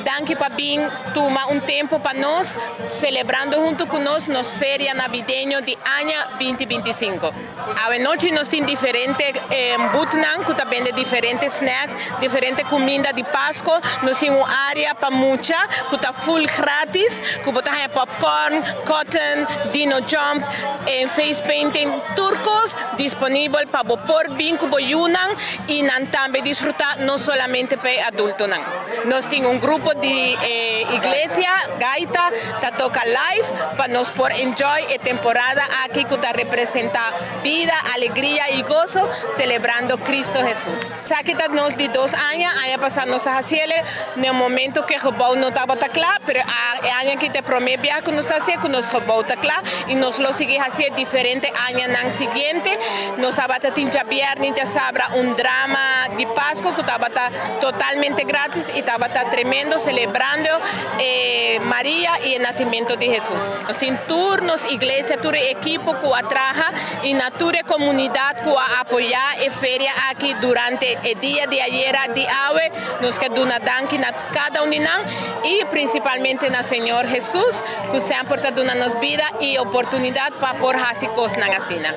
danke para vir tomar um tempo para nós, celebrando junto conosco nos feria navideño de año 2025. A noite nós temos diferente butnan, que também de diferentes snacks, diferente comida de Páscoa. Nós temos uma área para mucha, que está full grátis, que pode ter popcorn, cotton, dino jump, face painting, turcos, disponível para por bem que boyunan e também desfrutar não somente para adultos. Nós temos um grupo de igreja, gaita, que toca live, para nós por enjoy a temporada aqui que está representa vida, alegria e gozo, celebrando Cristo Jesus. Aqui está nós de 2 anos, aí passamos a Cielo, no momento que o gebouw não estava claro, mas a ano que te promete que nós está fazendo, que nós gebouw está claro, e nós lo seguimos fazendo diferente ano no seguinte. Nós estava tendo viernes, sábado, drama de Páscoa que estava totalmente grátis e estava tremendo, celebrando Maria e o nascimento de Jesus. Nós temos turnos, igreja, toda equipe que atraja e na toda comunidade que apoia a feria aqui durante o dia de ayer de hoje. Nós queremos dar a cada um de nós e principalmente na Senhor Jesus, que sempre está dando nos vida e oportunidade para por fazer coisas na cena.